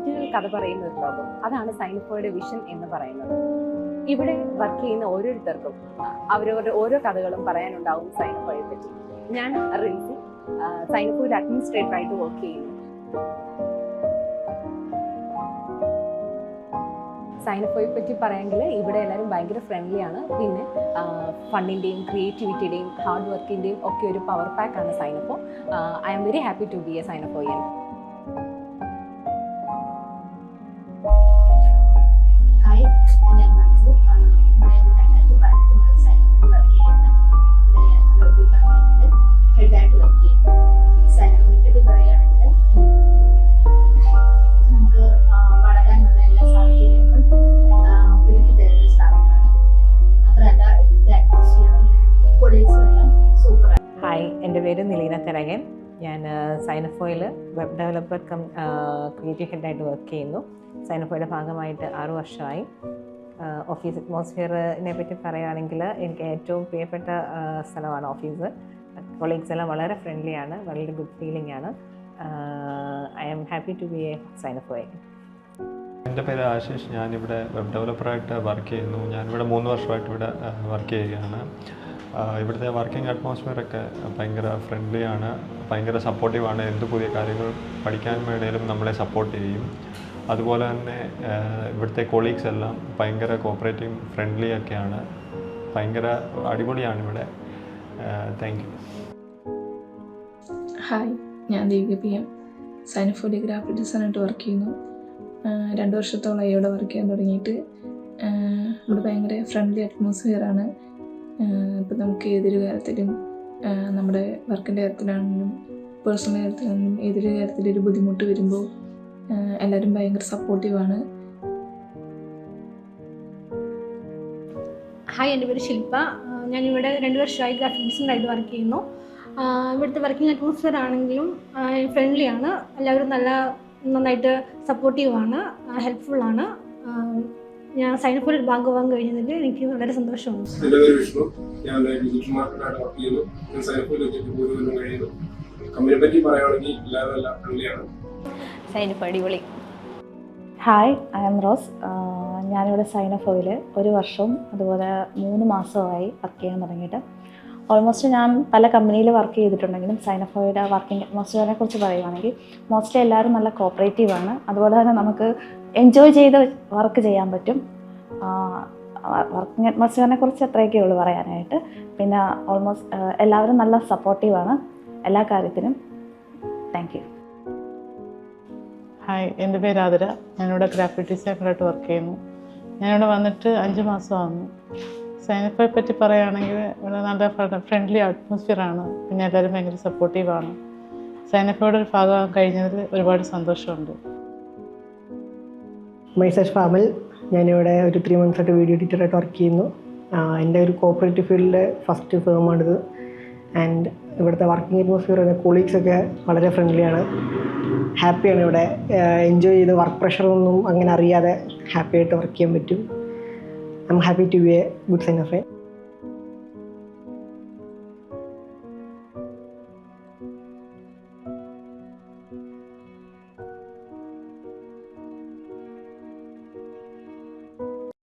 Original കഥ പറയുന്ന ഒരു ലോകം. അതാണ് സൈനഫോയുടെ വിഷൻ എന്ന് പറയുന്നത്. ഇവിടെ വർക്ക് ചെയ്യുന്ന ഓരോരുത്തർക്കും അവരവരുടെ ഓരോ കഥകളും പറയാനുണ്ടാവും സൈനഫോയെ പറ്റി. ഞാൻ റിൻസി, സൈനഫോയിൽ അഡ്മിനിസ്ട്രേറ്ററായിട്ട് വർക്ക് ചെയ്യുന്നു. സൈനഫോയെ പറ്റി പറയുമെങ്കിൽ ഇവിടെ എല്ലാവരും ഭയങ്കര ഫ്രണ്ട്ലി ആണ്. പിന്നെ ഫണ്ടിൻ്റെയും ക്രിയേറ്റിവിറ്റിയുടെയും ഹാർഡ് വർക്കിൻ്റെയും ഒക്കെ ഒരു പവർ പാക്കാണ് Synnefo. I am very happy to be a Synnefoian. Hi, എൻ്റെ പേര് നിലീന തെരകൻ. ഞാൻ സൈനഫോയിൽ വെബ് ഡെവലപ്പർ ക്രിയേറ്റീവ് ഹെഡായിട്ട് വർക്ക് ചെയ്യുന്നു. സൈനഫോയുടെ ഭാഗമായിട്ട് 6 വർഷമായി. ഓഫീസ് അറ്റ്മോസ്ഫിയറിനെ പറ്റി പറയുകയാണെങ്കിൽ എനിക്ക് ഏറ്റവും പ്രിയപ്പെട്ട സ്ഥലമാണ് ഓഫീസ്. കൊളീഗ്സ് എല്ലാം വളരെ ഫ്രണ്ട്ലിയാണ്, വളരെ ഗുഡ് ഫീലിംഗ് ആണ്. I am happy to be a സൈനഫോയിൽ. എൻ്റെ പേര് ആശിഷ്. ഞാനിവിടെ വെബ് ഡെവലപ്പറായിട്ട് വർക്ക് ചെയ്യുന്നു. ഞാനിവിടെ 3 വർഷമായിട്ട് ഇവിടെ വർക്ക് ചെയ്യുകയാണ്. ഇവിടുത്തെ വർക്കിംഗ് അറ്റ്മോസ്ഫിയറൊക്കെ ഭയങ്കര ഫ്രണ്ട്ലിയാണ്, ഭയങ്കര സപ്പോർട്ടീവാണ്. എന്ത് പുതിയ കാര്യങ്ങൾ പഠിക്കാൻ വേണേലും നമ്മളെ സപ്പോർട്ട് ചെയ്യും. അതുപോലെ തന്നെ ഇവിടുത്തെ കൊളീഗ്സ് എല്ലാം ഭയങ്കര കോപ്പറേറ്റീവ് ഫ്രണ്ട്ലി ഒക്കെയാണ്. ഭയങ്കര അടിപൊളിയാണ് ഇവിടെ. Thank you. ഹായ്, ഞാൻ ദേവിക PM. സൈനഫോയിൽ ഗ്രാഫിക് ഡിസൈനായിട്ട് വർക്ക് ചെയ്യുന്നു. 2 വർഷത്തോളമായി ഇവിടെ വർക്ക് ചെയ്യാൻ തുടങ്ങിയിട്ട്. ഇവിടെ ഭയങ്കര ഫ്രണ്ട്ലി അറ്റ്മോസ്ഫിയറാണ്. ഇപ്പം നമുക്ക് ഏതൊരു കാര്യത്തിലും നമ്മുടെ വർക്കിൻ്റെ കാര്യത്തിലാണെങ്കിലും പേഴ്സണൽ കാര്യത്തിലാണെങ്കിലും ഏതൊരു കാര്യത്തിലൊരു ബുദ്ധിമുട്ട് വരുമ്പോൾ എല്ലാവരും ഭയങ്കര സപ്പോർട്ടീവാണ്. ഹായ്, എൻ്റെ പേര് ശില്പ. ഞാനിവിടെ 2 വർഷമായി ഗ്രാഫിക് ഡിസൈനറായിട്ട് വർക്ക് ചെയ്യുന്നു. ഇവിടുത്തെ വർക്കിംഗ് അറ്റ്മോസ്ഫിയർ ആണെങ്കിലും ഫ്രണ്ട്ലിയാണ്. എല്ലാവരും നന്നായിട്ട് സപ്പോർട്ടീവാണ്, ഹെൽപ്ഫുള്ളാണ്. ഞാൻ സൈനഫോയിൽ ഒരു ഭാഗമാകാൻ കഴിഞ്ഞതിൽ എനിക്ക് വളരെ സന്തോഷമുണ്ട്. എൻ്റെ പേര് വിഷ്ണു. ഞാൻ ഡിജിറ്റൽ മാർക്കറ്റായിട്ട് വർക്ക് ചെയ്യുന്നു. ഞാൻ സൈനഫോയിൽ എത്തിയിട്ട് 3 കൊല്ലം കഴിയുന്നു. കമ്പനിയെ പറ്റി പറയുകയാണെങ്കിൽ എല്ലാവരും എല്ലാം ഫ്രണ്ട്ലിയാണ്. സൈനഫോ അടിപൊളി. Hi, I am Rose. ഞാനിവിടെ സൈനഫോയിൽ 1 വർഷവും അതുപോലെ 3 മാസമായി വർക്ക് ചെയ്യാൻ തുടങ്ങിയിട്ട്. ഓൾമോസ്റ്റ് ഞാൻ പല കമ്പനിയിൽ വർക്ക് ചെയ്തിട്ടുണ്ടെങ്കിലും സൈനഫോയുടെ വർക്കിംഗ് അറ്റ്മോസ്ഫിയറിനെ കുറിച്ച് പറയുകയാണെങ്കിൽ മോസ്റ്റ്ലി എല്ലാവരും നല്ല കോപ്പറേറ്റീവാണ്. അതുപോലെ തന്നെ നമുക്ക് എൻജോയ് ചെയ്ത് വർക്ക് ചെയ്യാൻ പറ്റും. വർക്കിംഗ് അറ്റ്മോസ്ഫിയറിനെ കുറിച്ച് അത്രയൊക്കെ ഉള്ളൂ പറയാനായിട്ട്. പിന്നെ ഓൾമോസ്റ്റ് എല്ലാവരും നല്ല സപ്പോർട്ടീവാണ് എല്ലാ കാര്യത്തിനും. Thank you. ഹായ്, എൻ്റെ പേര് ആതിര. ഞാനിവിടെ ഗ്രാഫിക് ഡിസൈനറായിട്ട് വർക്ക് ചെയ്യുന്നു. ഞാനിവിടെ വന്നിട്ട് 5 മാസമാകുന്നു. സൈനഫോയെ പറ്റി പറയുകയാണെങ്കിൽ ഇവിടെ നല്ല ഫ്രണ്ട്ലി അറ്റ്മോസ്ഫിയറാണ്. പിന്നെ എല്ലാവരും ഭയങ്കര സപ്പോർട്ടീവാണ്. സൈനഫോയുടെ ഒരു ഭാഗമാകാൻ കഴിഞ്ഞതിൽ ഒരുപാട് സന്തോഷമുണ്ട്. മൈസെഷ് ഫാമൽ. ഞാനിവിടെ ഒരു 3 മന്ത്സായിട്ട് വീഡിയോ എഡിറ്ററായിട്ട് വർക്ക് ചെയ്യുന്നു. എൻ്റെ ഒരു കോപ്പറേറ്റീവ് ഫീൽഡിലെ ഫസ്റ്റ് ഫേമാണിത്. ആൻഡ് ഇവിടുത്തെ വർക്കിംഗ് അറ്റ്മോസ്ഫിയർ കൊളീഗ്സൊക്കെ വളരെ ഫ്രണ്ട്ലിയാണ്, ഹാപ്പിയാണ്. ഇവിടെ എൻജോയ് ചെയ്ത് വർക്ക് പ്രഷറൊന്നും അങ്ങനെ അറിയാതെ ഹാപ്പി ആയിട്ട് വർക്ക് ചെയ്യാൻ പറ്റും. I am happy to be a good സൈനഫോ.